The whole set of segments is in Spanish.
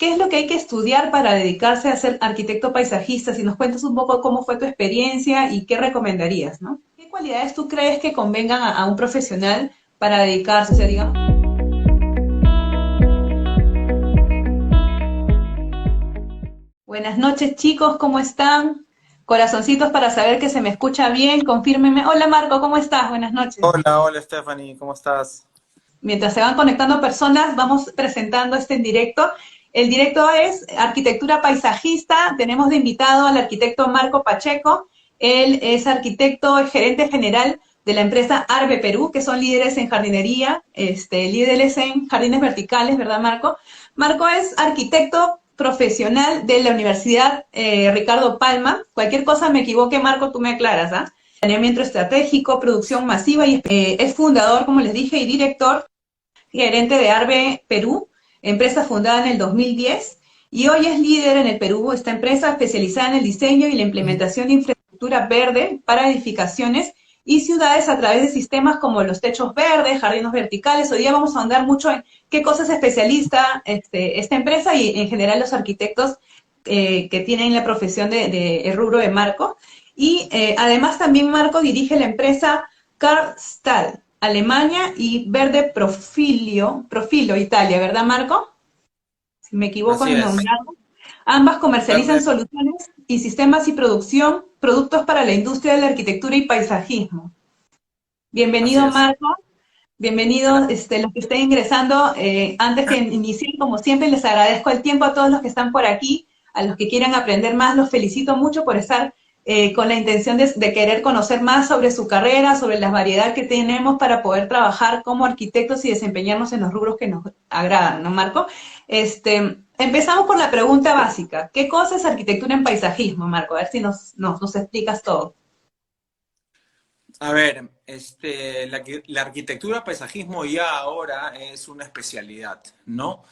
¿qué es lo que hay que estudiar para dedicarse a ser arquitecto paisajista? Si nos cuentas un poco cómo fue tu experiencia y qué recomendarías, ¿no? ¿Qué cualidades tú crees que convengan a un profesional para dedicarse? O sea, digamos. Buenas noches, chicos, ¿cómo están? Corazoncitos para saber que se me escucha bien, confírmenme. Hola, Marco, ¿cómo estás? Buenas noches. Hola, hola Stephanie, ¿cómo estás? Mientras se van conectando personas, vamos presentando este en directo. El directo es Arquitectura Paisajista. Tenemos de invitado al arquitecto Marco Pacheco. Él es arquitecto, es gerente general de la empresa Arbe Perú, que son líderes en jardinería, líderes en jardines verticales, ¿verdad, Marco? Marco es arquitecto profesional de la Universidad Ricardo Palma. Cualquier cosa me equivoque, Marco, tú me aclaras, ¿ah? Planeamiento estratégico, producción masiva y es fundador, como les dije, y director gerente de Arbe Perú, empresa fundada en el 2010 y hoy es líder en el Perú. Esta empresa especializada en el diseño y la implementación de infraestructura verde para edificaciones y ciudades a través de sistemas como los techos verdes, jardines verticales. Hoy día vamos a ahondar mucho en qué cosas es especialista esta empresa y en general los arquitectos que tienen la profesión el rubro de Marco. Y además también Marco dirige la empresa Carlstal, Alemania, y Verde Profilo, Italia, ¿verdad, Marco? Si me equivoco Así en es, nombrarlo. Ambas comercializan verde, soluciones y sistemas y producción, productos para la industria de la arquitectura y paisajismo. así Bienvenido, es. Marco. Bienvenidos Gracias. los que estén ingresando. Antes que inicie, como siempre, les agradezco el tiempo a todos los que están por aquí, a los que quieran aprender más. Los felicito mucho por estar con la intención de querer conocer más sobre su carrera, sobre la variedad que tenemos para poder trabajar como arquitectos y desempeñarnos en los rubros que nos agradan, ¿no, Marco? Empezamos por la pregunta básica. ¿Qué cosa es arquitectura en paisajismo, Marco? A ver si nos explicas todo. A ver, la arquitectura paisajismo ya ahora es una especialidad, ¿no?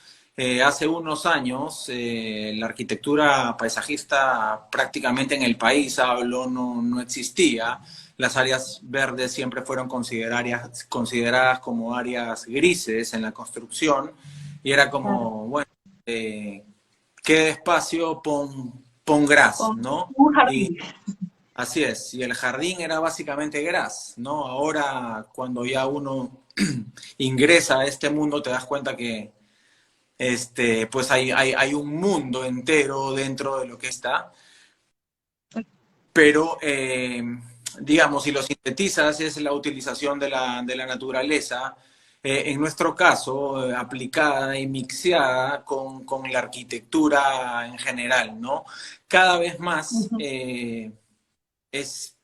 Hace unos años la arquitectura paisajista prácticamente en el país, hablo, no existía. Las áreas verdes siempre fueron consideradas como áreas grises en la construcción y era Claro. como, bueno, eh, qué espacio pon gras, Con ¿no? un Y jardín. así es, y el jardín era básicamente gras, ¿no? Ahora, cuando ya uno ingresa a este mundo, te das cuenta que pues hay un mundo entero dentro de lo que está, pero digamos, si lo sintetizas, es la utilización de la naturaleza, en nuestro caso, aplicada y mixeada con la arquitectura en general, ¿no? Cada vez más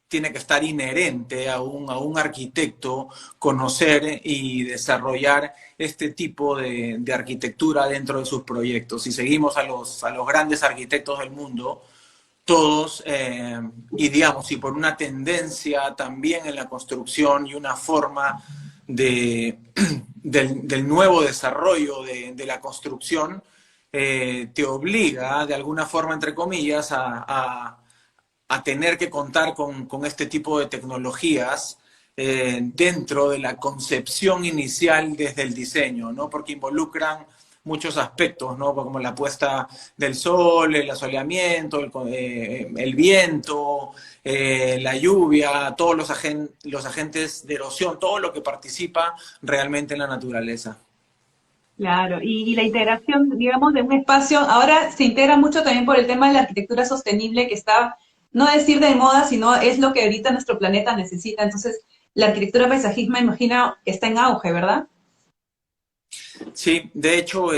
tiene que estar inherente a un arquitecto conocer y desarrollar este tipo de arquitectura dentro de sus proyectos. Si seguimos a los grandes arquitectos del mundo, todos, y digamos, y por una tendencia también en la construcción y una forma del nuevo desarrollo de la construcción, te obliga de alguna forma, entre comillas, a tener que contar con este tipo de tecnologías dentro de la concepción inicial desde el diseño, ¿no? Porque involucran muchos aspectos, ¿no? Como la puesta del sol, el asoleamiento, el viento, la lluvia, todos los agentes de erosión, todo lo que participa realmente en la naturaleza. Claro, y la integración, digamos, de un espacio, ahora se integra mucho también por el tema de la arquitectura sostenible que está, no decir de moda, sino es lo que ahorita nuestro planeta necesita. Entonces, la arquitectura paisajismo, imagino, está en auge, ¿verdad? Sí, de hecho,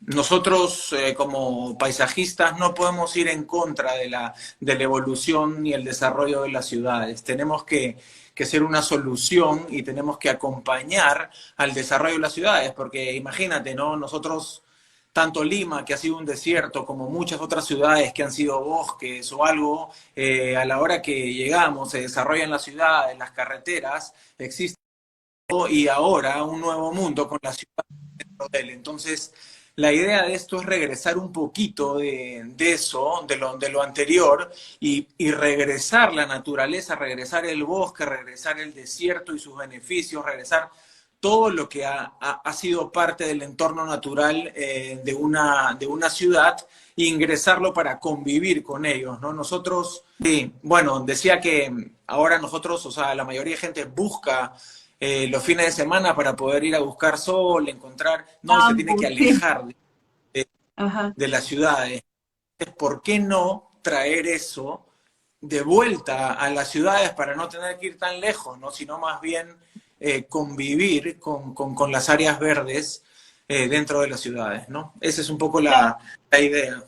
nosotros como paisajistas no podemos ir en contra de la evolución y el desarrollo de las ciudades. Tenemos que ser una solución y tenemos que acompañar al desarrollo de las ciudades, porque imagínate, ¿no? Nosotros, tanto Lima, que ha sido un desierto, como muchas otras ciudades que han sido bosques o algo, a la hora que llegamos, se desarrollan las ciudades, las carreteras, existe y ahora un nuevo mundo con la ciudad dentro de él. Entonces, la idea de esto es regresar un poquito de eso, de lo anterior, y regresar la naturaleza, regresar el bosque, regresar el desierto y sus beneficios, regresar todo lo que ha sido parte del entorno natural de una ciudad e ingresarlo para convivir con ellos, ¿no? Nosotros, sí, bueno, decía que ahora nosotros, o sea, la mayoría de gente busca los fines de semana para poder ir a buscar sol, encontrar, no, y se tiene que Campus, sí. alejar de, Ajá. de las ciudades. ¿Por qué no traer eso de vuelta a las ciudades para no tener que ir tan lejos, ¿no? Sino más bien convivir con las áreas verdes dentro de las ciudades, ¿no? Esa es un poco Claro. la idea.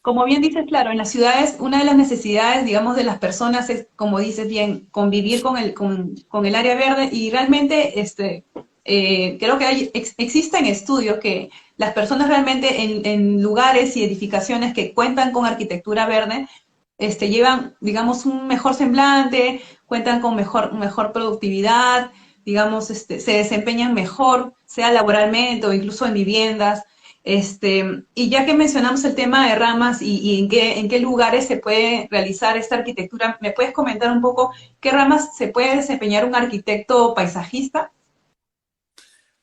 Como bien dices, claro, en las ciudades una de las necesidades, digamos, de las personas es, como dices bien, convivir con el área verde y realmente creo que existen estudios que las personas realmente en lugares y edificaciones que cuentan con arquitectura verde llevan, digamos, un mejor semblante, cuentan con mejor productividad, digamos, se desempeñan mejor, sea laboralmente o incluso en viviendas. Y ya que mencionamos el tema de ramas y en qué lugares se puede realizar esta arquitectura, ¿me puedes comentar un poco qué ramas se puede desempeñar un arquitecto paisajista?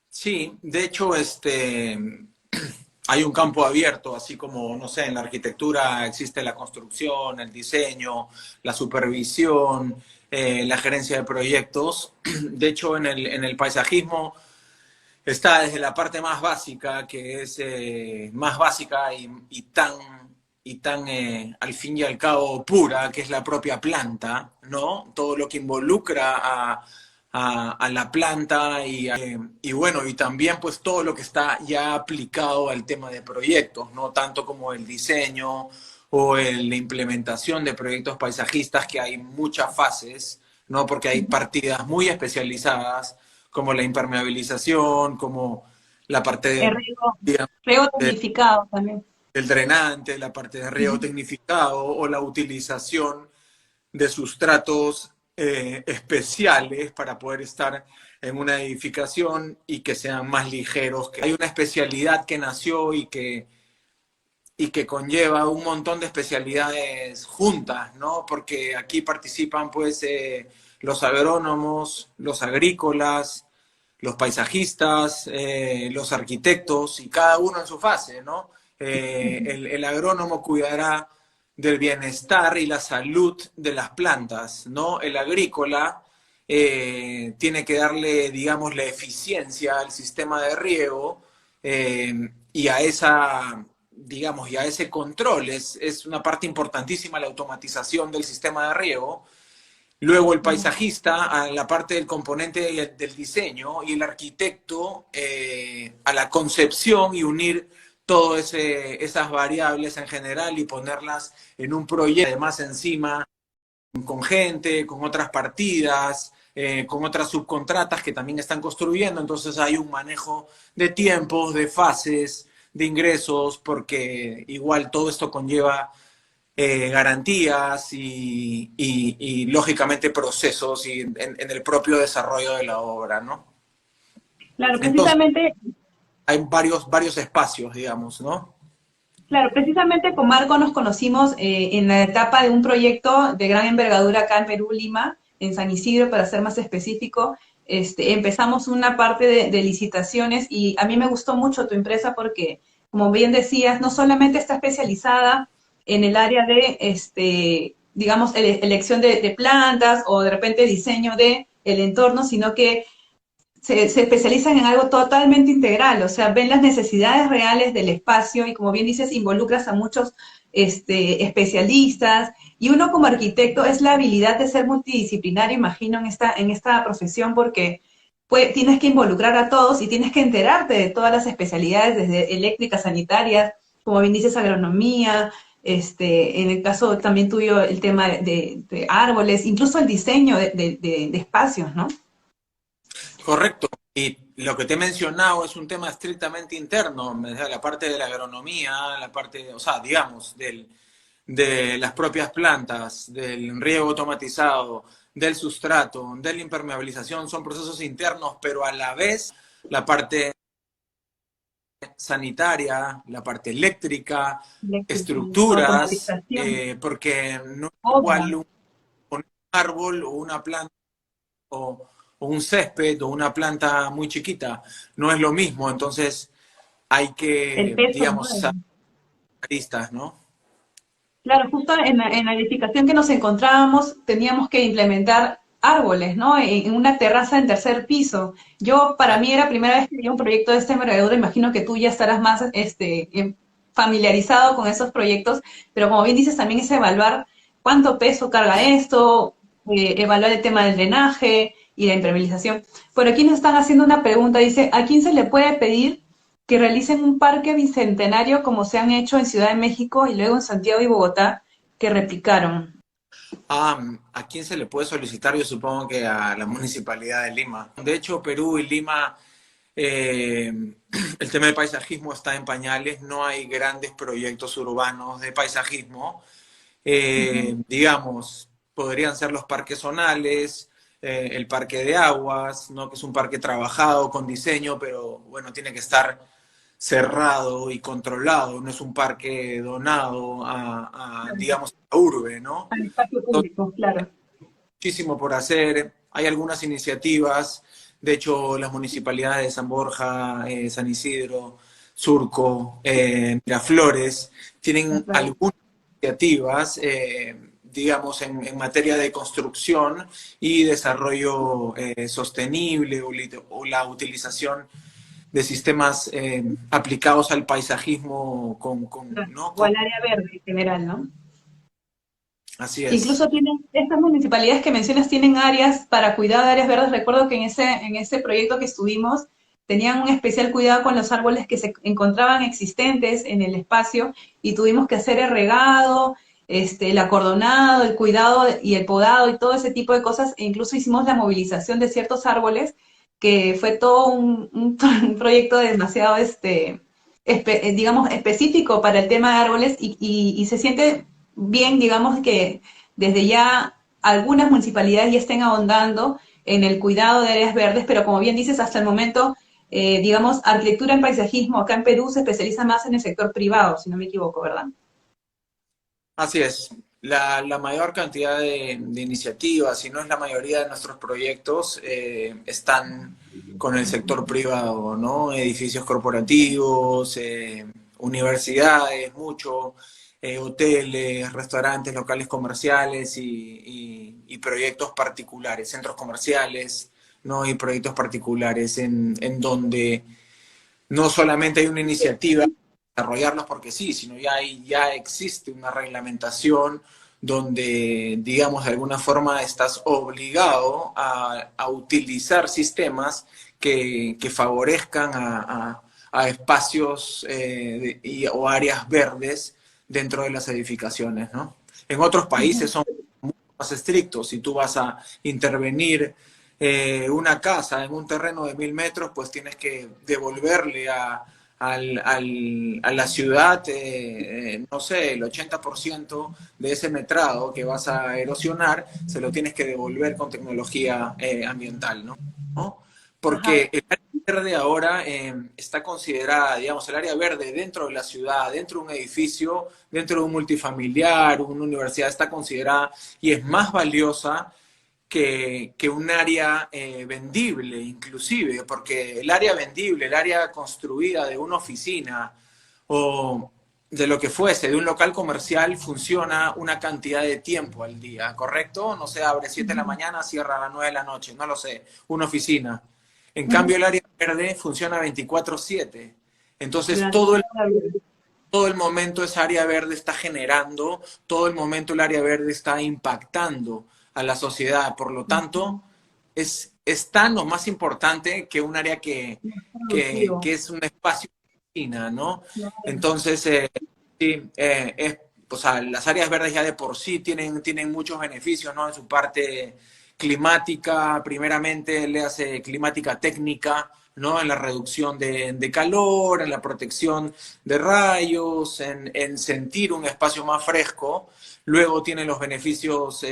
Sí, de hecho, hay un campo abierto, así como, no sé, en la arquitectura existe la construcción, el diseño, la supervisión, la gerencia de proyectos. De hecho, en el paisajismo está desde la parte más básica, que es más básica y tan al fin y al cabo pura, que es la propia planta, ¿no? Todo lo que involucra a la planta y bueno, y también pues todo lo que está ya aplicado al tema de proyectos, no tanto como el diseño o la implementación de proyectos paisajistas, que hay muchas fases, ¿no? Porque hay partidas muy especializadas como la impermeabilización, como la parte El de, riego, digamos, riego tecnificado también. del drenante, la parte de riego tecnificado o la utilización de sustratos especiales para poder estar en una edificación y que sean más ligeros. Hay una especialidad que nació y que conlleva un montón de especialidades juntas, ¿no? Porque aquí participan pues los agrónomos, los agrícolas, los paisajistas, los arquitectos y cada uno en su fase, ¿no? El agrónomo cuidará del bienestar y la salud de las plantas, ¿no? El agrícola tiene que darle, digamos, la eficiencia al sistema de riego y a esa, digamos, y a ese control. Es una parte importantísima la automatización del sistema de riego. Luego el paisajista a la parte del componente del diseño y el arquitecto a la concepción y unir todas esas variables en general y ponerlas en un proyecto, además encima con gente, con otras partidas, con otras subcontratas que también están construyendo, entonces hay un manejo de tiempos, de fases, de ingresos, porque igual todo esto conlleva garantías y, lógicamente procesos en el propio desarrollo de la obra, ¿no? Claro, Entonces precisamente. hay varios espacios, digamos, ¿no? Claro, precisamente con Marco nos conocimos en la etapa de un proyecto de gran envergadura acá en Perú, Lima, en San Isidro, para ser más específico. Empezamos una parte de licitaciones y a mí me gustó mucho tu empresa porque, como bien decías, no solamente está especializada en el área de, digamos, elección de plantas o de repente diseño de el entorno, sino que se especializan en algo totalmente integral, o sea, ven las necesidades reales del espacio y como bien dices, involucras a muchos especialistas y uno como arquitecto es la habilidad de ser multidisciplinario, imagino, en esta profesión porque pues, tienes que involucrar a todos y tienes que enterarte de todas las especialidades, desde eléctricas, sanitarias, como bien dices, agronomía, en el caso también tuyo el tema de árboles, incluso el diseño de espacios, ¿no? Correcto. Y lo que te he mencionado es un tema estrictamente interno, o sea, la parte de la agronomía, la parte, o sea, digamos, de las propias plantas, del riego automatizado, del sustrato, de la impermeabilización, son procesos internos, pero a la vez la parte sanitaria, la parte eléctrica, Eléctrica, estructuras, automatización, porque no es obra. igual un árbol o una planta un césped o una planta muy chiquita. No es lo mismo, entonces hay El que, peso, ¿no? digamos, ser realistas, ¿no? Claro, justo en la edificación que nos encontrábamos teníamos que implementar árboles, ¿no? En una terraza en tercer piso. Yo, para mí era primera vez que veía un proyecto de esta envergadura, imagino que tú ya estarás más familiarizado con esos proyectos, pero como bien dices, también es evaluar cuánto peso carga esto, evaluar el tema del drenaje y la impermeabilización. Por aquí nos están haciendo una pregunta, dice, ¿a quién se le puede pedir que realicen un parque bicentenario como se han hecho en Ciudad de México y luego en Santiago y Bogotá, que replicaron? ¿A quién se le puede solicitar? Yo supongo que a la Municipalidad de Lima. De hecho, Perú y Lima, eh, el tema del paisajismo está en pañales, no hay grandes proyectos urbanos de paisajismo. Digamos, podrían ser los parques zonales, el parque de aguas, ¿no? Que es un parque trabajado con diseño, pero bueno, tiene que estar cerrado y controlado, no es un parque donado digamos, a urbe, ¿no? Al espacio público, claro. Muchísimo por hacer, hay algunas iniciativas, de hecho las municipalidades de San Borja, San Isidro, Surco, Miraflores, tienen Claro. algunas iniciativas, digamos, en materia de construcción y desarrollo sostenible o la utilización de sistemas aplicados al paisajismo ¿no? O al área verde en general, ¿no? Así es. Incluso tienen, estas municipalidades que mencionas tienen áreas para cuidado de áreas verdes. Recuerdo que en ese proyecto que estuvimos tenían un especial cuidado con los árboles que se encontraban existentes en el espacio y tuvimos que hacer el regado, el acordonado, el cuidado y el podado y todo ese tipo de cosas. E incluso hicimos la movilización de ciertos árboles, que fue todo un proyecto demasiado, digamos, específico para el tema de árboles y se siente bien, digamos que desde ya algunas municipalidades ya estén ahondando en el cuidado de áreas verdes, pero como bien dices, hasta el momento, digamos, arquitectura en paisajismo acá en Perú se especializa más en el sector privado, si no me equivoco, ¿verdad? Así es. La mayor cantidad de iniciativas, si no es la mayoría de nuestros proyectos, están con el sector privado, ¿no? Edificios corporativos, universidades, mucho, hoteles, restaurantes, locales comerciales y proyectos particulares, centros comerciales, ¿no? Y proyectos particulares en donde no solamente hay una iniciativa desarrollarlos porque sí, sino ya existe una reglamentación donde, digamos, de alguna forma estás obligado a utilizar sistemas que favorezcan a espacios o áreas verdes dentro de las edificaciones, ¿no? En otros países son mucho más estrictos. Si tú vas a intervenir una casa en un terreno de 1000 metros, pues tienes que devolverle a la ciudad, no sé, el 80% de ese metrado que vas a erosionar, se lo tienes que devolver con tecnología ambiental, ¿no? ¿No? Ajá. Porque el área verde ahora está considerada, digamos, el área verde dentro de la ciudad, dentro de un edificio, dentro de un multifamiliar, una universidad, está considerada y es más valiosa que un área vendible, inclusive, porque el área vendible, el área construida de una oficina o de lo que fuese, de un local comercial, funciona una cantidad de tiempo al día, ¿correcto? No sé, abre 7 de la mañana, cierra a las 9 de la noche, no lo sé, una oficina. En cambio, el área verde funciona 24/7. Entonces, Durante toda la vida. todo el momento esa área verde está generando, todo el momento el área verde está impactando a la sociedad. Por lo tanto, es tan o más importante que un área Productivo. que es un espacio de oficina, ¿no? Claro. Entonces, sí, o sea, las áreas verdes ya de por sí tienen muchos beneficios, ¿no? En su parte climática, primeramente, le hace climática técnica, ¿no? En la reducción de calor, en la protección de rayos, en sentir un espacio más fresco. Luego tiene los beneficios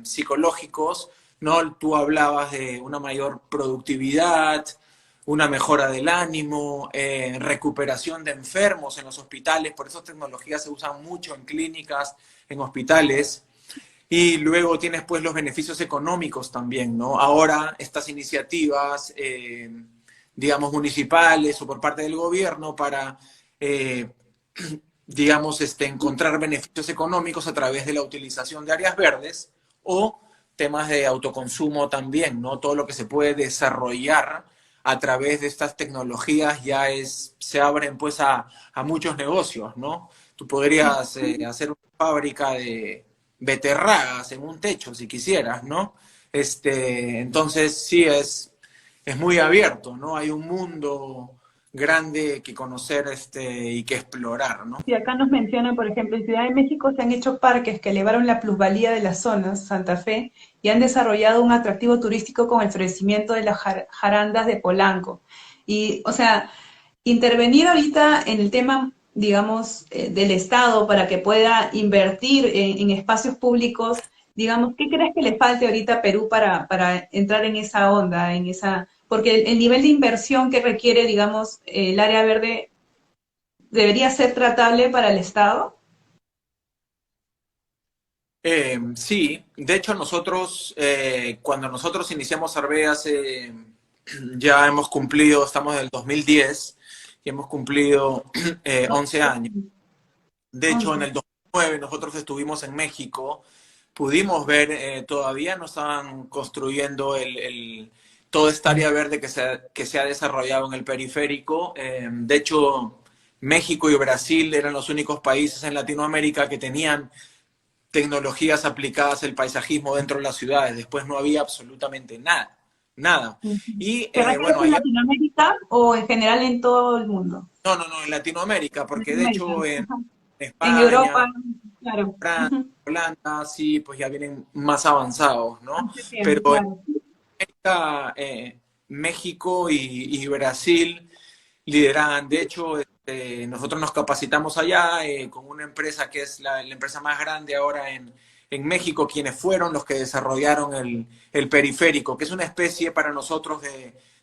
psicológicos, ¿no? Tú hablabas de una mayor productividad, una mejora del ánimo, recuperación de enfermos en los hospitales, por eso tecnologías se usan mucho en clínicas, en hospitales. Y luego tienes pues los beneficios económicos también, ¿no? Ahora estas iniciativas, digamos, municipales o por parte del gobierno para, eh, digamos, encontrar beneficios económicos a través de la utilización de áreas verdes o temas de autoconsumo también, ¿no? Todo lo que se puede desarrollar a través de estas tecnologías se abren pues a muchos negocios, ¿no? Tú podrías hacer una fábrica de beterragas en un techo si quisieras, ¿no? Entonces sí es muy abierto, ¿no? Hay un mundo grande que conocer y que explorar, ¿no? Y acá nos mencionan, por ejemplo, en Ciudad de México se han hecho parques que elevaron la plusvalía de las zonas, Santa Fe, y han desarrollado un atractivo turístico con el florecimiento de las jarandas de Polanco. Y, o sea, intervenir ahorita en el tema, digamos, del Estado para que pueda invertir en espacios públicos, digamos, ¿qué crees que le falte ahorita a Perú para entrar en esa onda, en esa, porque el nivel de inversión que requiere, digamos, el área verde debería ser tratable para el Estado? Sí, de hecho nosotros, cuando nosotros iniciamos Arbe hace, ya hemos cumplido, estamos del 2010 y hemos cumplido 11 años. De hecho, en 11. el 2009 nosotros estuvimos en México, pudimos ver, todavía no estaban construyendo toda esta área verde que se ha desarrollado en el periférico. De hecho, México y Brasil eran los únicos países en Latinoamérica que tenían tecnologías aplicadas al paisajismo dentro de las ciudades. Después no había absolutamente nada, nada. Y ¿Te refieres bueno, en allá, Latinoamérica o en general en todo el mundo? no, en Latinoamérica, porque de Latinoamérica. hecho en Ajá. En Europa, España, claro. Francia, Ujú. Holanda, sí, pues ya vienen más avanzados, ¿no? Hace tiempo, Pero en claro. América, México y Brasil lideran. De hecho, nosotros nos capacitamos allá con una empresa que es la empresa más grande ahora en México, quienes fueron los que desarrollaron el periférico, que es una especie para nosotros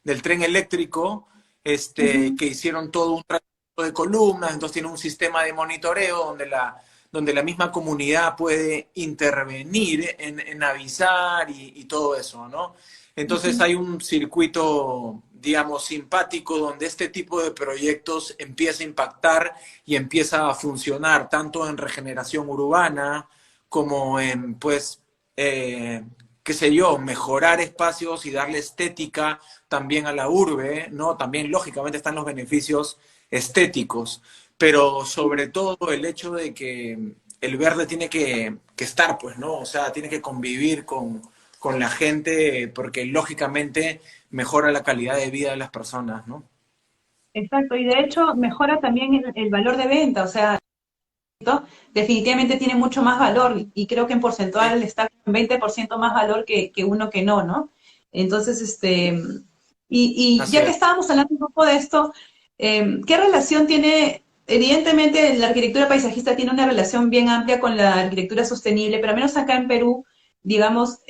del tren eléctrico, Ujú. que hicieron todo un tratamiento de columnas, entonces tiene un sistema de monitoreo donde la misma comunidad puede intervenir en avisar y todo eso, ¿no? Entonces Ujú. hay un circuito, digamos, simpático donde este tipo de proyectos empieza a impactar y empieza a funcionar tanto en regeneración urbana como en, pues, qué sé yo, mejorar espacios y darle estética también a la urbe, ¿no? También, lógicamente, están los beneficios estéticos, pero sobre todo el hecho de que el verde tiene que estar, pues, ¿no? O sea, tiene que convivir con la gente porque lógicamente mejora la calidad de vida de las personas, ¿no? Exacto, y de hecho mejora también el valor de venta, o sea, definitivamente tiene mucho más valor y creo que en Sí, porcentual está en 20% más valor que uno que no, ¿no? Entonces, y así ya que es. estábamos hablando un poco de esto, ¿qué relación tiene? Evidentemente, la arquitectura paisajista tiene una relación bien amplia con la arquitectura sostenible, pero al menos acá en Perú, digamos,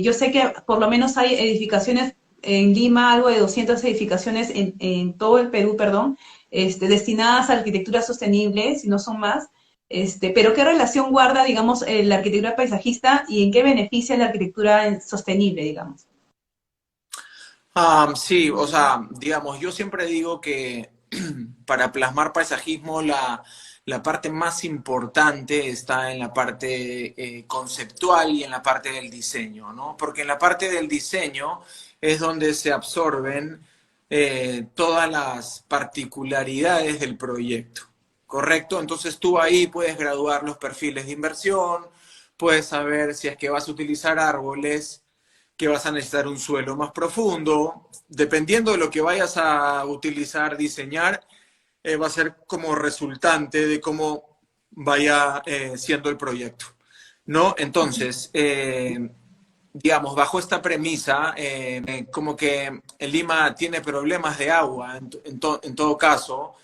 yo sé que por lo menos hay edificaciones en Lima, algo de 200 edificaciones en todo el Perú, perdón, destinadas a arquitectura sostenible, si no son más. Pero ¿qué relación guarda, digamos, la arquitectura paisajista y en qué beneficia la arquitectura sostenible, digamos? Sí, o sea, digamos, yo siempre digo que para plasmar paisajismo la parte más importante está en la parte conceptual y en la parte del diseño, ¿no? Porque en la parte del diseño es donde se absorben todas las particularidades del proyecto, ¿correcto? Entonces tú ahí puedes graduar los perfiles de inversión, puedes saber si es que vas a utilizar árboles, que vas a necesitar un suelo más profundo. Dependiendo de lo que vayas a utilizar, diseñar, va a ser como resultante de cómo vaya siendo el proyecto, ¿no? Entonces, digamos, bajo esta premisa, como que Lima tiene problemas de agua, en todo caso,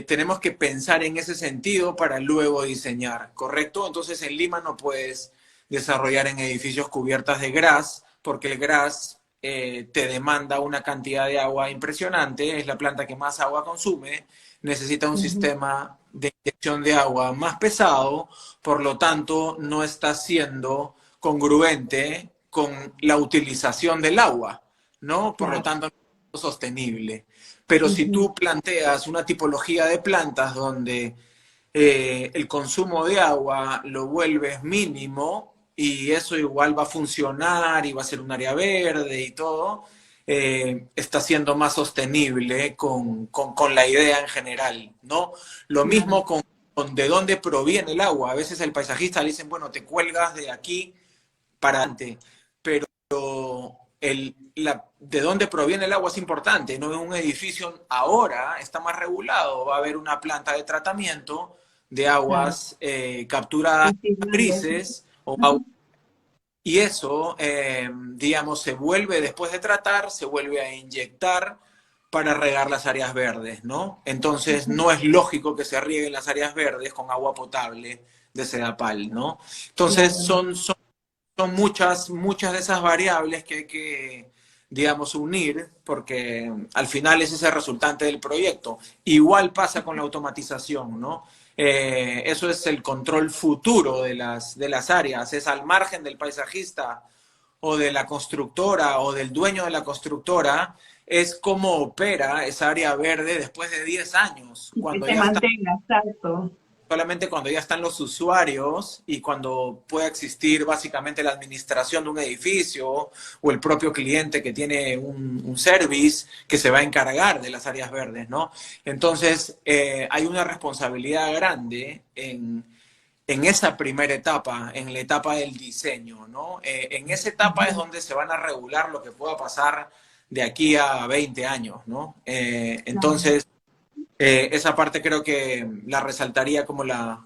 tenemos que pensar en ese sentido para luego diseñar, ¿correcto? Entonces, en Lima no puedes desarrollar en edificios cubiertas de gras, porque el gras te demanda una cantidad de agua impresionante, es la planta que más agua consume, necesita un Ujú. sistema de inyección de agua más pesado, por lo tanto, no está siendo congruente con la utilización del agua, ¿no? Por lo Claro. tanto, no es sostenible. Pero si Ujú. tú planteas una tipología de plantas donde el consumo de agua lo vuelves mínimo y eso igual va a funcionar y va a ser un área verde y todo, está siendo más sostenible con la idea en general, ¿no? Lo Claro. mismo con de dónde proviene el agua. A veces el paisajista le dicen, bueno, te cuelgas de aquí para adelante, pero de dónde proviene el agua es importante, ¿no? En un edificio ahora está más regulado, va a haber una planta de tratamiento de Claro. aguas capturadas Residuales. grises o agua, Ujú. y eso, digamos, se vuelve después de tratar, se vuelve a inyectar para regar las áreas verdes, ¿no? Entonces Ujú. no es lógico que se rieguen las áreas verdes con agua potable de Sedapal, ¿no? Entonces Claro. son muchas de esas variables que hay que, digamos, unir, porque al final ese es el resultante del proyecto. Igual pasa con la automatización, ¿no? Eso es el control futuro de las áreas, es al margen del paisajista o de la constructora o del dueño de la constructora, es cómo opera esa área verde después de 10 años, Y que cuando se ya está mantenga, exacto. solamente cuando ya están los usuarios y cuando pueda existir básicamente la administración de un edificio o el propio cliente que tiene un service que se va a encargar de las áreas verdes, ¿no? Entonces, hay una responsabilidad grande en esa primera etapa, en la etapa del diseño, ¿no? En esa etapa es Ujú. donde se van a regular lo que pueda pasar de aquí a 20 años, ¿no? Claro. Entonces, esa parte creo que la resaltaría como la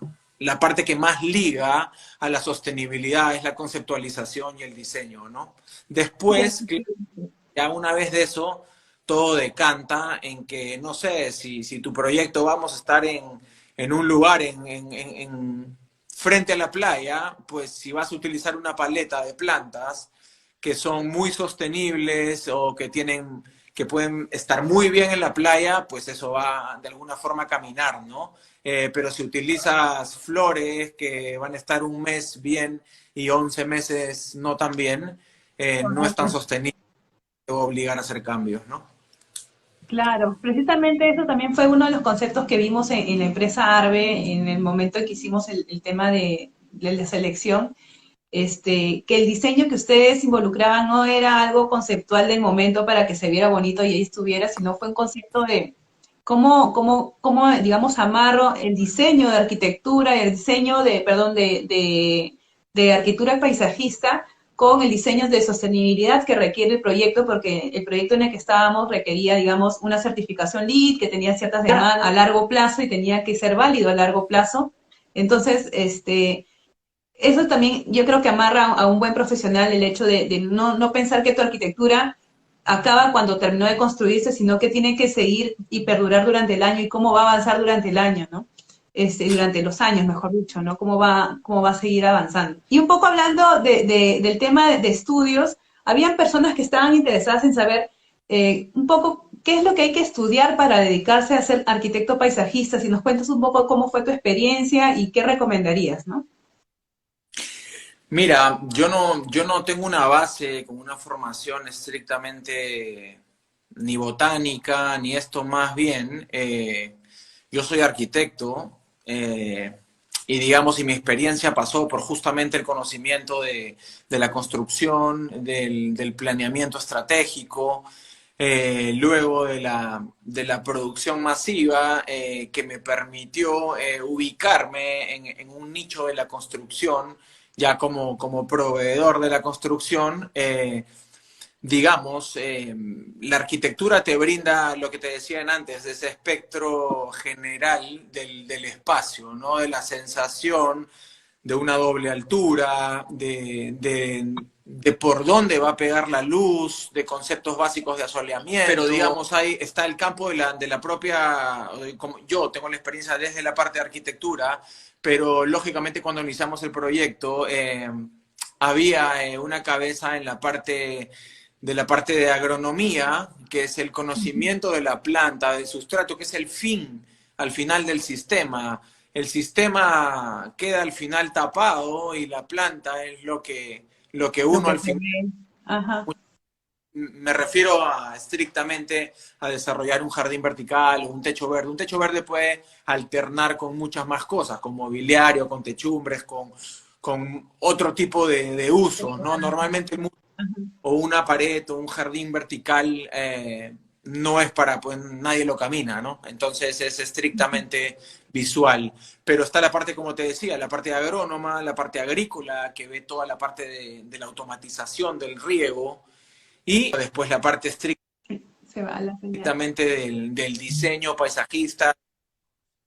parte que más liga a la sostenibilidad, es la conceptualización y el diseño, ¿no? Después, Definitivamente. ya una vez de eso, todo decanta en que, no sé, si tu proyecto vamos a estar en un lugar frente a la playa, pues si vas a utilizar una paleta de plantas que son muy sostenibles o que pueden estar muy bien en la playa, pues eso va de alguna forma a caminar, ¿no? Pero si utilizas flores que van a estar un mes bien y 11 meses no tan bien, no es tan Correcto. sostenible obligar a hacer cambios, ¿no? Claro, precisamente eso también fue uno de los conceptos que vimos en la empresa Arbe en el momento en que hicimos el tema de la selección, que el diseño que ustedes involucraban no era algo conceptual del momento para que se viera bonito y ahí estuviera, sino fue un concepto de cómo digamos, amarro el diseño de arquitectura, el diseño perdón, de arquitectura paisajista con el diseño de sostenibilidad que requiere el proyecto, porque el proyecto en el que estábamos requería, digamos, una certificación LEED que tenía ciertas demandas a largo plazo y tenía que ser válido a largo plazo. Entonces, eso también yo creo que amarra a un buen profesional el hecho de no pensar que tu arquitectura acaba cuando terminó de construirse, sino que tiene que seguir y perdurar durante el año y cómo va a avanzar durante el año, ¿no? Durante los años, mejor dicho, ¿no? Cómo va a seguir avanzando. Y un poco hablando del tema de estudios, habían personas que estaban interesadas en saber un poco qué es lo que hay que estudiar para dedicarse a ser arquitecto paisajista. Si nos cuentas un poco cómo fue tu experiencia y qué recomendarías, ¿no? Mira, yo no tengo una base con una formación estrictamente ni botánica, ni esto más bien. Yo soy arquitecto y digamos, y mi experiencia pasó por justamente el conocimiento de la construcción, del planeamiento estratégico, luego de la producción masiva que me permitió ubicarme en un nicho de la construcción, ya como proveedor de la construcción. Digamos, la arquitectura te brinda lo que te decían antes, ese espectro general del espacio, ¿no? De la sensación de una doble altura, de por dónde va a pegar la luz, de conceptos básicos de asoleamiento. Pero digamos, ahí está el campo de la propia, como yo tengo la experiencia desde la parte de arquitectura, pero lógicamente cuando iniciamos el proyecto había una cabeza en la parte de agronomía, que es el conocimiento de la planta, del sustrato, que es el fin, al final del sistema. el sistema queda al final tapado y la planta es lo que Lo uno que al se final. ve. Ajá. Me refiero a estrictamente a desarrollar un jardín vertical o un techo verde. Un techo verde puede alternar con muchas más cosas, con mobiliario, con techumbres, con otro tipo de usos, ¿no? Normalmente o una pared o un jardín vertical no es para, pues nadie lo camina, ¿no? Entonces es estrictamente visual. Pero está la parte, como te decía, la parte agrónoma, la parte agrícola, que ve toda la parte de la automatización del riego, y después la parte Se va la señal. estrictamente del diseño paisajista,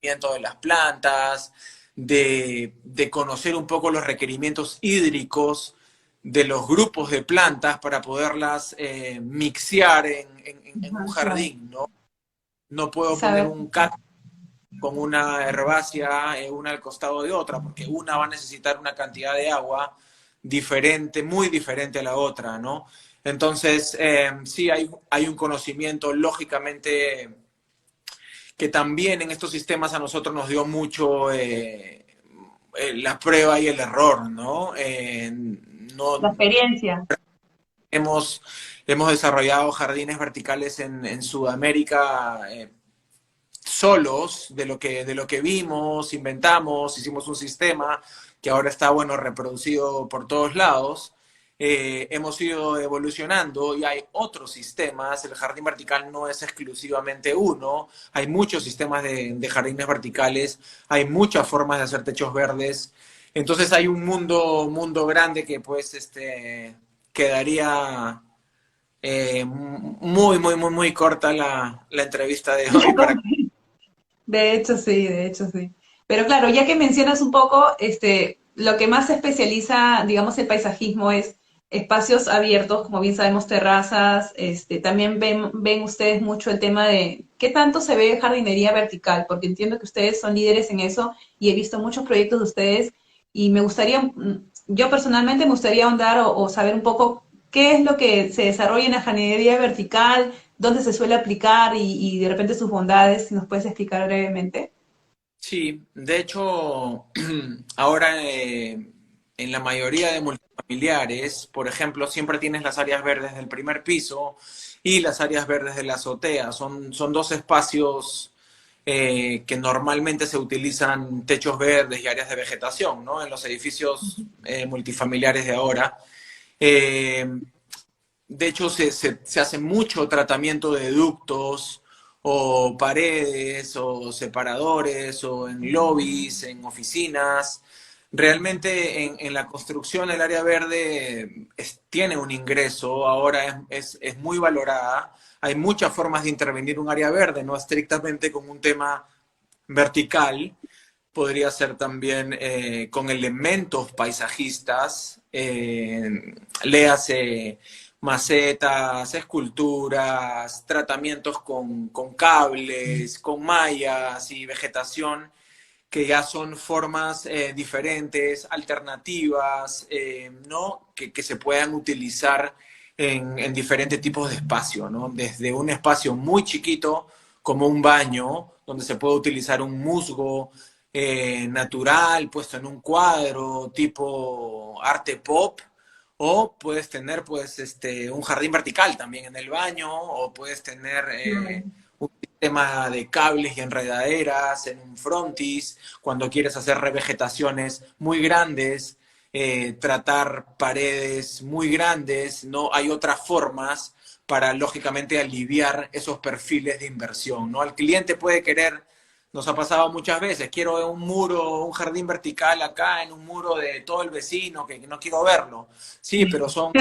de las plantas, de conocer un poco los requerimientos hídricos de los grupos de plantas para poderlas mixear en un Ajá, claro. jardín, ¿no? No puedo poner Saber. un cactus con una herbácea, una al costado de otra, porque una va a necesitar una cantidad de agua diferente, muy diferente a la otra, ¿no? Entonces, sí, hay un conocimiento, lógicamente, que también en estos sistemas a nosotros nos dio mucho la prueba y el error, ¿no? La No experiencia. hemos, hemos desarrollado jardines verticales en Sudamérica solos de lo que vimos, inventamos, hicimos un sistema que ahora está, bueno, reproducido por todos lados. Hemos ido evolucionando y hay otros sistemas. El jardín vertical no es exclusivamente uno. Hay muchos sistemas de jardines verticales. Hay muchas formas de hacer techos verdes. Entonces hay un mundo grande que pues quedaría muy corta la entrevista de hoy para. De hecho, sí, de hecho, sí. Pero claro, ya que mencionas un poco, lo que más se especializa, digamos, el paisajismo es espacios abiertos, como bien sabemos, terrazas. También ven ustedes mucho el tema de qué tanto se ve jardinería vertical, porque entiendo que ustedes son líderes en eso y he visto muchos proyectos de ustedes y me gustaría, yo personalmente me gustaría ahondar o saber un poco qué es lo que se desarrolla en la jardinería vertical, dónde se suele aplicar y de repente sus bondades, si nos puedes explicar brevemente. Sí, de hecho, ahora en la mayoría de multifamiliares, por ejemplo, siempre tienes las áreas verdes del primer piso y las áreas verdes de la azotea. Son dos espacios que normalmente se utilizan techos verdes y áreas de vegetación, ¿no? En los edificios multifamiliares de ahora. Eh, de hecho, se hace mucho tratamiento de ductos o paredes o separadores o en lobbies, en oficinas. Realmente en la construcción el área verde tiene un ingreso, ahora es muy valorada. Hay muchas formas de intervenir un área verde, no estrictamente con un tema vertical. Podría ser también con elementos paisajistas, léase macetas, esculturas, tratamientos con cables, con mallas y vegetación, que ya son formas diferentes, alternativas, ¿no? Que se puedan utilizar en diferentes tipos de espacio, ¿no? Desde un espacio muy chiquito, como un baño, donde se puede utilizar un musgo natural puesto en un cuadro tipo arte pop, o puedes tener pues un jardín vertical también en el baño, o puedes tener un sistema de cables y enredaderas en un frontis, cuando quieres hacer revegetaciones muy grandes, tratar paredes muy grandes, ¿no? Hay otras formas para, lógicamente, aliviar esos perfiles de inversión, ¿no? El cliente puede querer, nos ha pasado muchas veces, quiero un muro, un jardín vertical acá, en un muro de todo el vecino, que no quiero verlo. Sí, Sí. pero son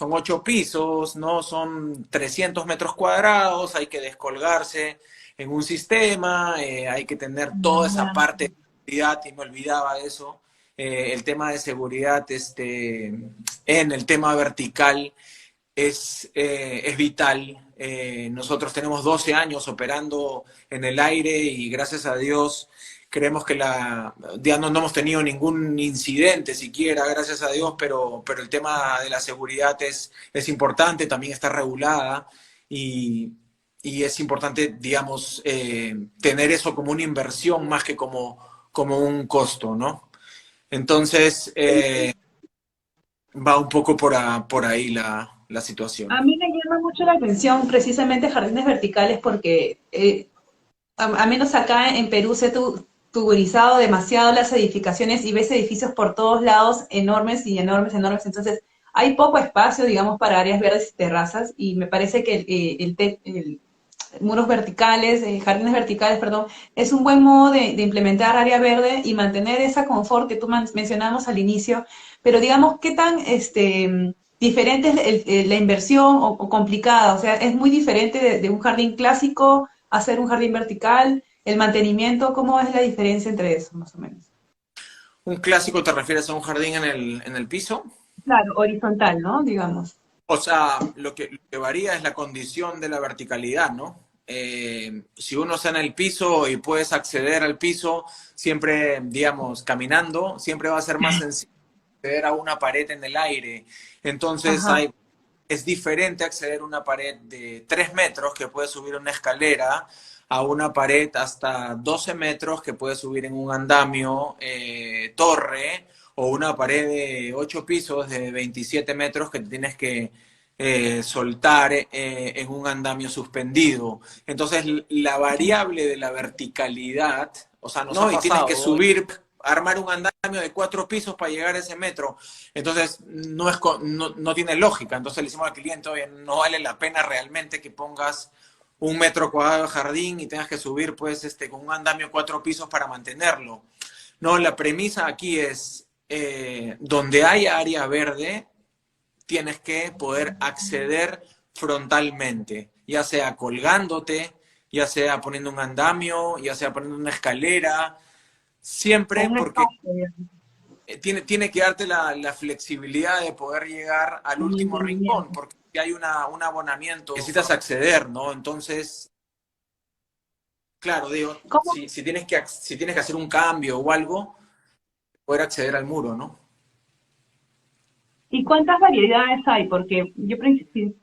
8 pisos, ¿no? Son 300 metros cuadrados, hay que descolgarse en un sistema, hay que tener toda esa Ya. parte de seguridad, y me olvidaba de eso, el tema de seguridad en el tema vertical es vital. Nosotros tenemos 12 años operando en el aire y gracias a Dios creemos que ya no hemos tenido ningún incidente siquiera, gracias a Dios, pero el tema de la seguridad es importante, también está regulada y, y es importante, digamos, tener eso como una inversión más que como un costo, ¿no? Entonces, va un poco por ahí la situación. A mí me llama mucho la atención precisamente jardines verticales porque a menos acá en Perú se ha tuburizado demasiado las edificaciones y ves edificios por todos lados enormes y enormes, enormes. Entonces, hay poco espacio, digamos, para áreas verdes y terrazas y me parece que muros verticales, jardines verticales, perdón, es un buen modo de implementar área verde y mantener esa confort que tú mencionamos al inicio. Pero digamos, ¿qué tan diferente es la inversión o complicada? O sea, es muy diferente de un jardín clásico a hacer un jardín vertical. El mantenimiento, ¿cómo es la diferencia entre eso, más o menos? ¿Un clásico te refieres a un jardín en el piso? Claro, horizontal, ¿no? Digamos. O sea, lo que varía es la condición de la verticalidad, ¿no? Si uno está en el piso y puedes acceder al piso siempre, digamos, caminando, siempre va a ser más sencillo acceder a una pared en el aire. Entonces Ajá. es diferente acceder a una pared de 3 metros que puede subir una escalera a una pared hasta 12 metros que puede subir en un andamio, torre, o una pared de 8 pisos de 27 metros que tienes que soltar en un andamio suspendido. Entonces, la variable de la verticalidad, o sea, no, y tienes que subir, armar un andamio de 4 pisos para llegar a ese metro. Entonces, no tiene lógica. Entonces, le decimos al cliente, oye, no vale la pena realmente que pongas 1 metro cuadrado de jardín y tengas que subir, pues, con un andamio 4 pisos para mantenerlo. No, la premisa aquí es, donde hay área verde, tienes que poder acceder frontalmente, ya sea colgándote, ya sea poniendo un andamio, ya sea poniendo una escalera, siempre Con un porque espacio, digamos, tiene que darte la flexibilidad de poder llegar al con último rincón, mantenimiento. porque si hay un abonamiento, necesitas acceder, ¿no? Entonces, claro, digo, ¿Cómo si tienes que hacer un cambio o algo, poder acceder al muro, ¿no? ¿Y cuántas variedades hay? Porque yo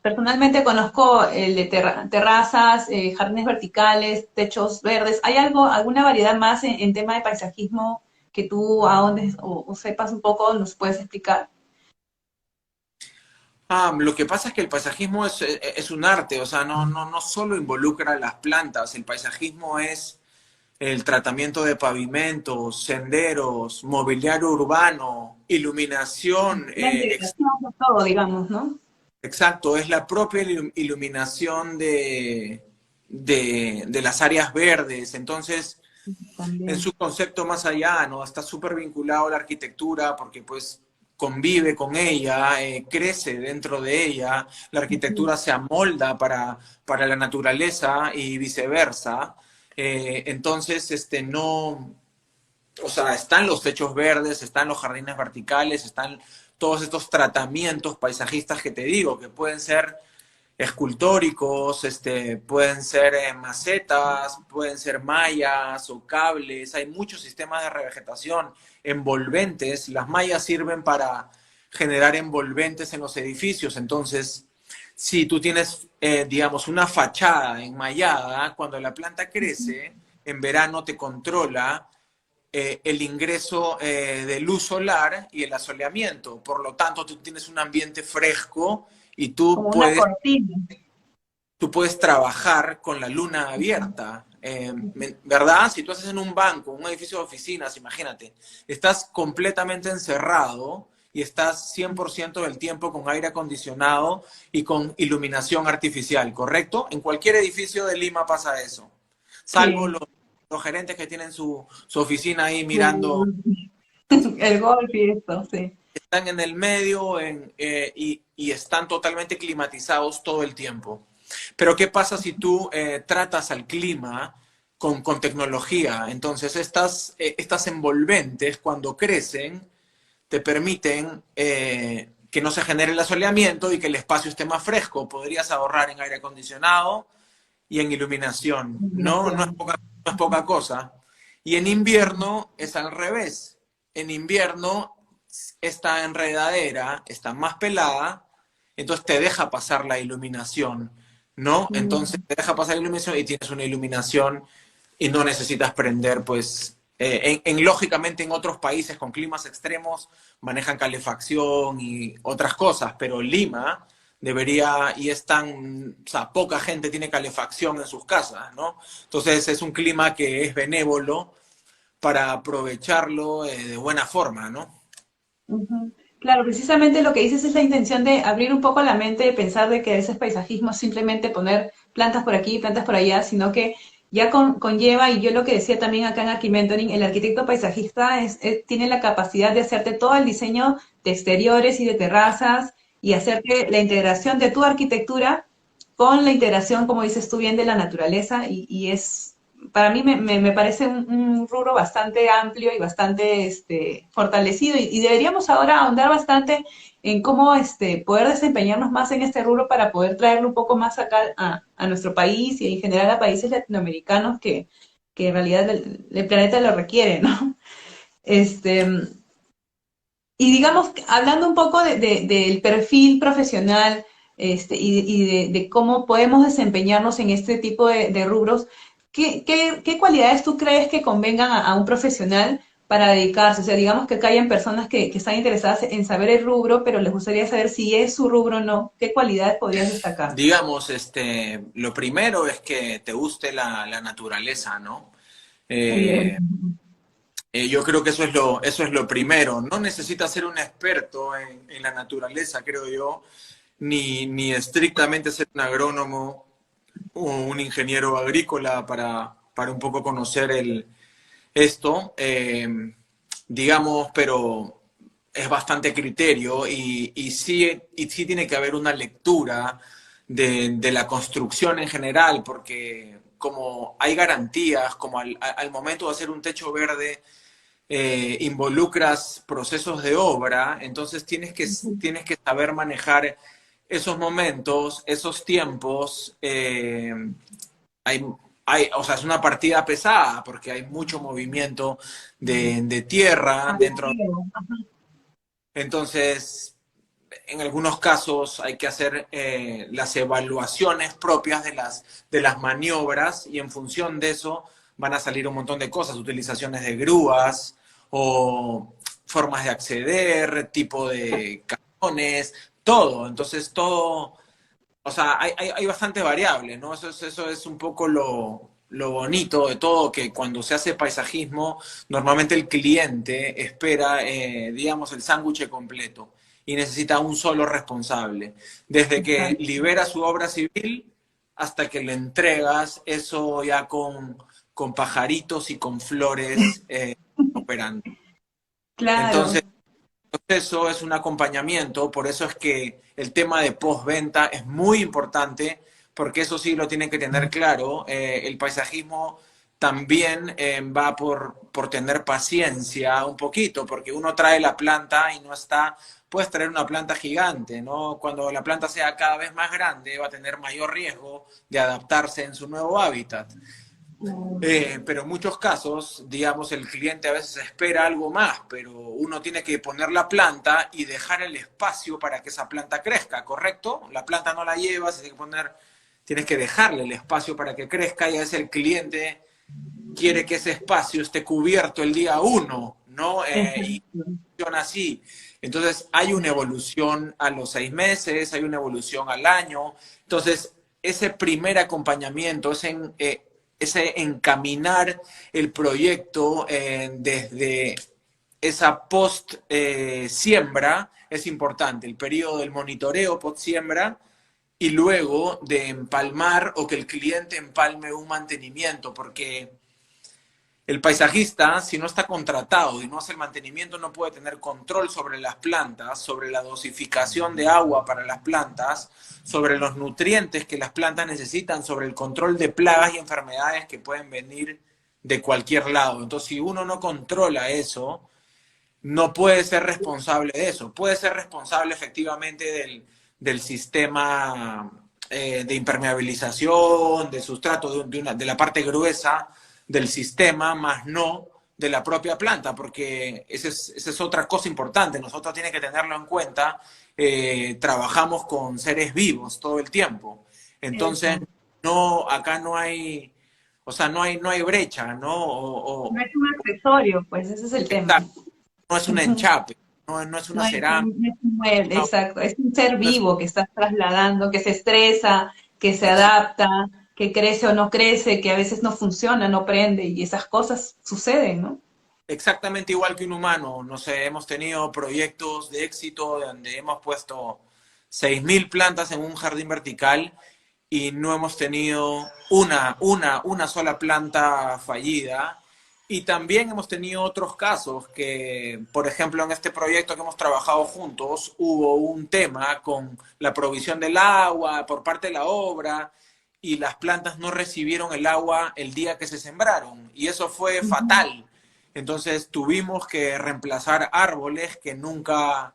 personalmente conozco el de terrazas, jardines verticales, techos verdes. ¿Hay algo, alguna variedad más en tema de paisajismo que tú ahondes o sepas un poco, nos puedes explicar? Lo que pasa es que el paisajismo es un arte, o sea, no solo involucra las plantas, el paisajismo es el tratamiento de pavimentos, senderos, mobiliario urbano, iluminación, La integración de todo, digamos, ¿no? exacto, es la propia iluminación de las áreas verdes, entonces, en También. su concepto más allá, ¿no? Está súper vinculado a la arquitectura porque pues convive con ella, crece dentro de ella, la arquitectura se amolda para la naturaleza y viceversa. Entonces, no, o sea, están los techos verdes, están los jardines verticales, están todos estos tratamientos paisajistas que te digo, que pueden ser escultóricos, pueden ser macetas, pueden ser mallas o cables, hay muchos sistemas de revegetación, envolventes, las mallas sirven para generar envolventes en los edificios, entonces si tú tienes, digamos, una fachada enmallada, cuando la planta crece, en verano te controla el ingreso de luz solar y el asoleamiento. Por lo tanto, tú tienes un ambiente fresco y Como una cortina. tú puedes trabajar con la luna abierta. ¿Verdad? Si tú haces en un banco, un edificio de oficinas, imagínate, estás completamente encerrado y estás 100% del tiempo con aire acondicionado y con iluminación artificial, ¿correcto? En cualquier edificio de Lima pasa eso, salvo Sí. los gerentes que tienen su oficina ahí mirando, Su- El golf y esto, sí. están en el medio y están totalmente climatizados todo el tiempo. Pero ¿qué pasa si tú tratas al clima con tecnología? Entonces, estas envolventes, cuando crecen, te permiten que no se genere el asoleamiento y que el espacio esté más fresco. Podrías ahorrar en aire acondicionado y en iluminación. No, Combinación. no es poca cosa. Y en invierno es al revés. En invierno esta enredadera está más pelada, entonces te deja pasar la iluminación. ¿no? Entonces Mm, te deja pasar la iluminación y tienes una iluminación y no necesitas prender, pues, lógicamente en otros países con climas extremos manejan calefacción y otras cosas, pero Lima debería, y es tan, o sea, poca gente tiene calefacción en sus casas, ¿no? Entonces es un clima que es benévolo para aprovecharlo de buena forma, ¿no? ujú. Claro, precisamente lo que dices es la intención de abrir un poco la mente, de pensar de que a veces paisajismo es simplemente poner plantas por aquí, plantas por allá, sino que ya conlleva, y yo lo que decía también acá en Archimentoring, el arquitecto paisajista tiene la capacidad de hacerte todo el diseño de exteriores y de terrazas y hacerte la integración de tu arquitectura con la integración, como dices tú bien, de la naturaleza y es, para mí me parece un rubro bastante amplio y bastante fortalecido y deberíamos ahora ahondar bastante en cómo poder desempeñarnos más en este rubro para poder traerlo un poco más acá a nuestro país y en general a países latinoamericanos que en realidad el planeta lo requiere, ¿no? Este, y digamos, hablando un poco del perfil profesional de cómo podemos desempeñarnos en este tipo de rubros, ¿qué cualidades tú crees que convengan a un profesional para dedicarse? O sea, digamos que acá hayan personas que están interesadas en saber el rubro, pero les gustaría saber si es su rubro o no. ¿Qué cualidades podrías destacar? Digamos, lo primero es que te guste la naturaleza, ¿no? Muy bien. Eh, yo creo que eso es lo primero. No necesitas ser un experto en la naturaleza, creo yo, ni estrictamente ser un agrónomo o un ingeniero agrícola para un poco conocer esto. Digamos, pero es bastante criterio y sí tiene que haber una lectura de la construcción en general, porque como hay garantías, como al momento de hacer un techo verde, involucras procesos de obra, entonces tienes que saber manejar esos momentos, esos tiempos. Hay, o sea, es una partida pesada porque hay mucho movimiento de tierra dentro. Entonces, en algunos casos hay que hacer las evaluaciones propias de las maniobras y en función de eso van a salir un montón de cosas, utilizaciones de grúas o formas de acceder, tipo de camiones, todo. Entonces, todo, o sea, hay bastantes variables, ¿no? Eso es un poco lo bonito de todo, que cuando se hace paisajismo, normalmente el cliente espera, digamos, el sándwich completo y necesita un solo responsable. Desde que libera su obra civil hasta que le entregas eso ya con pajaritos y con flores operando. Claro. Entonces, eso es un acompañamiento, por eso es que el tema de postventa es muy importante, porque eso sí lo tienen que tener claro. El paisajismo también va por tener paciencia un poquito, porque uno trae la planta y no está, puedes traer una planta gigante, ¿no? Cuando la planta sea cada vez más grande, va a tener mayor riesgo de adaptarse en su nuevo hábitat. Pero en muchos casos, digamos, el cliente a veces espera algo más, pero uno tiene que poner la planta y dejar el espacio para que esa planta crezca, ¿correcto? La planta no la llevas, tienes que dejarle el espacio para que crezca y a veces el cliente quiere que ese espacio esté cubierto el día uno, ¿no? Y funciona así. Entonces hay una evolución a los 6 meses, hay una evolución al año. Entonces, ese primer acompañamiento, ese encaminar el proyecto desde esa post siembra es importante, el periodo del monitoreo post siembra y luego de empalmar o que el cliente empalme un mantenimiento, porque el paisajista, si no está contratado y no hace el mantenimiento, no puede tener control sobre las plantas, sobre la dosificación de agua para las plantas, sobre los nutrientes que las plantas necesitan, sobre el control de plagas y enfermedades que pueden venir de cualquier lado. Entonces, si uno no controla eso, no puede ser responsable de eso. Puede ser responsable efectivamente del sistema de impermeabilización, del sustrato, de la parte gruesa del sistema, más no de la propia planta, porque esa es otra cosa importante. Nosotros tenemos que tenerlo en cuenta. Trabajamos con seres vivos todo el tiempo. Entonces, Eso. no, acá no hay, o sea, no hay brecha, ¿no? No es un accesorio, pues ese es el tema. Exacto, no es un Ujú. enchape, no es una cerámica, No es un mueble, no, exacto. Es un ser no es, vivo que estás trasladando, que se estresa, que se exacto. adapta, que crece o no crece, que a veces no funciona, no prende, y esas cosas suceden, ¿no? Exactamente igual que un humano. No sé, hemos tenido proyectos de éxito donde hemos puesto 6.000 plantas en un jardín vertical y no hemos tenido una sola planta fallida. Y también hemos tenido otros casos que, por ejemplo, en este proyecto que hemos trabajado juntos, hubo un tema con la provisión del agua por parte de la obra y las plantas no recibieron el agua el día que se sembraron. Y eso fue Ujú. fatal. Entonces tuvimos que reemplazar árboles que nunca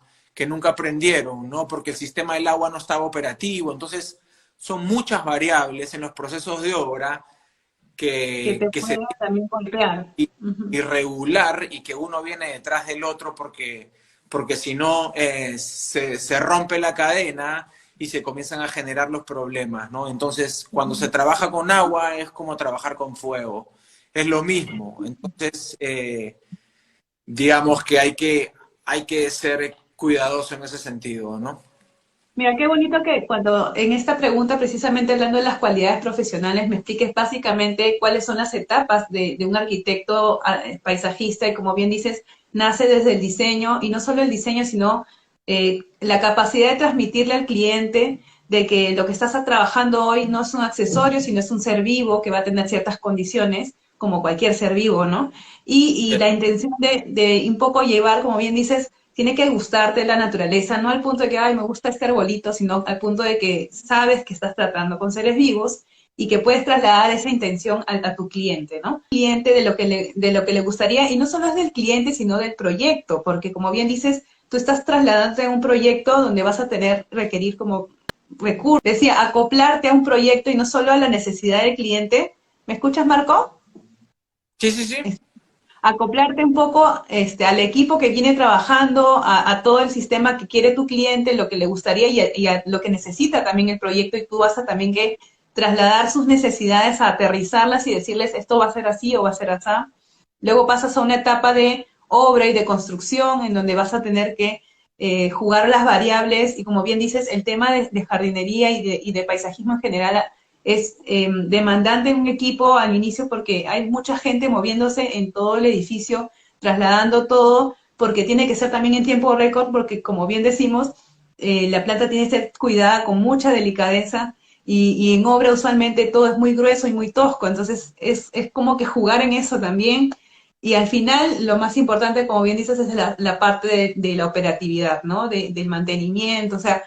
prendieron, ¿no? Porque el sistema del agua no estaba operativo. Entonces son muchas variables en los procesos de obra Que te que se pueda también golpear. tienen Ujú. irregular y que uno viene detrás del otro porque si no se rompe la cadena y se comienzan a generar los problemas, ¿no? Entonces, cuando se trabaja con agua es como trabajar con fuego, es lo mismo. Entonces, digamos que hay que ser cuidadoso en ese sentido, ¿no? Mira, qué bonito que cuando en esta pregunta, precisamente hablando de las cualidades profesionales, me expliques básicamente cuáles son las etapas de un arquitecto paisajista y como bien dices, nace desde el diseño y no solo el diseño, sino la capacidad de transmitirle al cliente de que lo que estás trabajando hoy no es un accesorio, sino es un ser vivo que va a tener ciertas condiciones, como cualquier ser vivo, ¿no? Y la intención de un poco llevar, como bien dices, tiene que gustarte la naturaleza, no al punto de que, ay, me gusta este arbolito, sino al punto de que sabes que estás tratando con seres vivos y que puedes trasladar esa intención a tu cliente, ¿no? Cliente de lo que le gustaría, y no solo es del cliente, sino del proyecto, porque como bien dices, tú estás trasladándote a un proyecto donde vas a requerir como recursos, decía, acoplarte a un proyecto y no solo a la necesidad del cliente. ¿Me escuchas, Marco? Sí, sí, sí. Acoplarte un poco al equipo que viene trabajando, a todo el sistema que quiere tu cliente, lo que le gustaría y a lo que necesita también el proyecto y tú vas a también que trasladar sus necesidades, a aterrizarlas y decirles esto va a ser así o va a ser así. Luego pasas a una etapa de obra y de construcción en donde vas a tener que jugar las variables y como bien dices, el tema de jardinería y de paisajismo en general es demandante en un equipo al inicio porque hay mucha gente moviéndose en todo el edificio, trasladando todo, porque tiene que ser también en tiempo récord, porque como bien decimos, la planta tiene que ser cuidada con mucha delicadeza y en obra usualmente todo es muy grueso y muy tosco, entonces es como que jugar en eso también. Y al final, lo más importante, como bien dices, es la parte de la operatividad, ¿no? Del mantenimiento, o sea,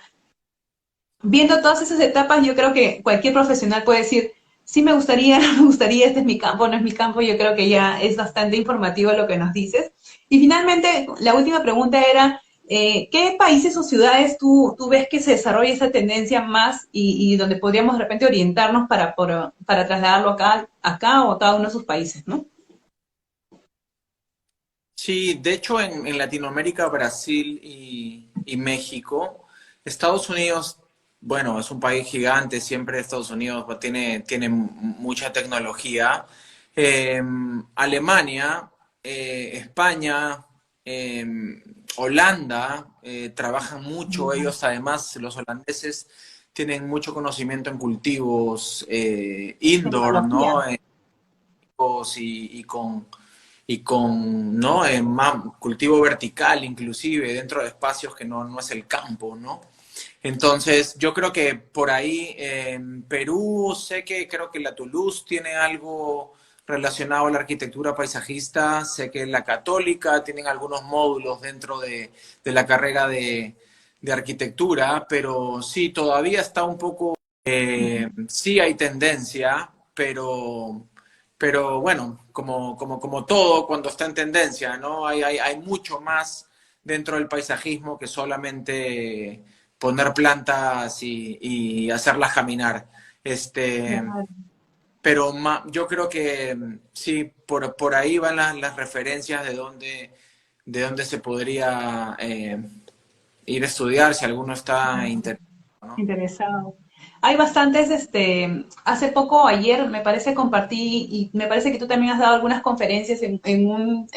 viendo todas esas etapas, yo creo que cualquier profesional puede decir, sí me gustaría, no me gustaría, este es mi campo, no es mi campo, yo creo que ya es bastante informativo lo que nos dices. Y finalmente, la última pregunta era, ¿qué países o ciudades tú ves que se desarrolla esa tendencia más y donde podríamos de repente orientarnos para trasladarlo acá o a cada uno de sus países, ¿no? Sí, de hecho en Latinoamérica, Brasil y México, Estados Unidos, bueno, es un país gigante, siempre Estados Unidos tiene mucha tecnología. Eh, Alemania, España, eh, Holanda, trabajan mucho, ellos además, los holandeses, tienen mucho conocimiento en cultivos indoor, Tecnología. ¿no? Y con ¿no? Cultivo vertical inclusive dentro de espacios que no es el campo, ¿no? Entonces, yo creo que por ahí en Perú sé que creo que la Toulouse tiene algo relacionado a la arquitectura paisajista, sé que la Católica tienen algunos módulos dentro de la carrera de arquitectura, pero sí, todavía está un poco, sí hay tendencia, pero bueno, como todo cuando está en tendencia, ¿no? Hay mucho más dentro del paisajismo que solamente poner plantas y hacerlas caminar. Este, pero yo creo que sí, por ahí van las referencias de dónde se podría ir a estudiar si alguno está interesado, ¿no? Interesado. hay bastantes, hace poco, ayer, me parece, compartí, y me parece que tú también has dado algunas conferencias en un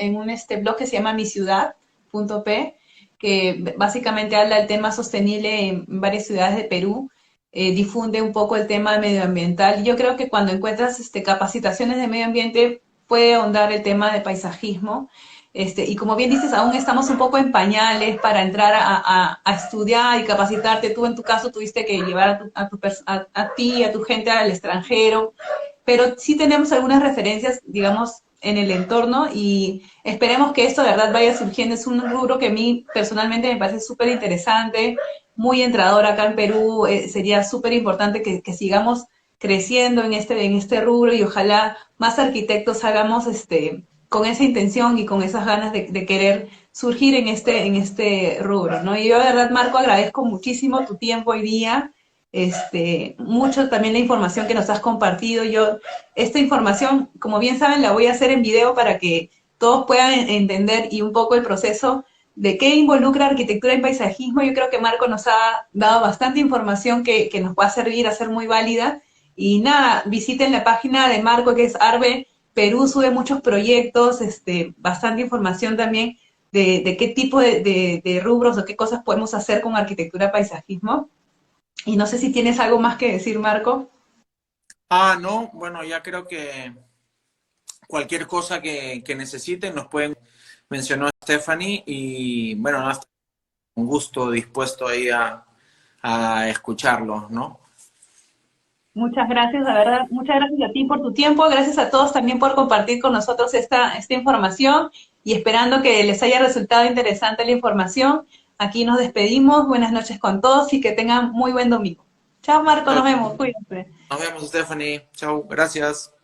blog que se llama miciudad.p, que básicamente habla del tema sostenible en varias ciudades de Perú, difunde un poco el tema medioambiental. Yo creo que cuando encuentras capacitaciones de medio ambiente, puede ahondar el tema de paisajismo. Y como bien dices, aún estamos un poco en pañales para entrar a estudiar y capacitarte. Tú en tu caso tuviste que llevar a ti, a tu gente al extranjero, pero sí tenemos algunas referencias, digamos, en el entorno y esperemos que esto de verdad vaya surgiendo. Es un rubro que a mí personalmente me parece súper interesante, muy entrador acá en Perú. Sería súper importante que sigamos creciendo en este rubro y ojalá más arquitectos hagamos con esa intención y con esas ganas de querer surgir en este rubro, ¿no? Y yo de verdad, Marco, agradezco muchísimo tu tiempo hoy día, mucho también la información que nos has compartido. Yo, esta información, como bien saben, la voy a hacer en video para que todos puedan entender y un poco el proceso de qué involucra arquitectura y paisajismo. Yo creo que Marco nos ha dado bastante información que nos va a servir a ser muy válida. Y nada, visiten la página de Marco, que es Arbe Perú, sube muchos proyectos, bastante información también de qué tipo de rubros o qué cosas podemos hacer con arquitectura paisajismo. Y no sé si tienes algo más que decir, Marco. No, bueno, ya creo que cualquier cosa que necesiten nos pueden mencionar a Stephanie y bueno, nada, un gusto dispuesto ahí a escucharlos, ¿no? Muchas gracias, la verdad, muchas gracias a ti por tu tiempo, gracias a todos también por compartir con nosotros esta información y esperando que les haya resultado interesante la información. Aquí nos despedimos, buenas noches con todos y que tengan muy buen domingo. Chao, Marco, nos vemos, cuídense. Nos vemos, Stephanie. Chao, gracias.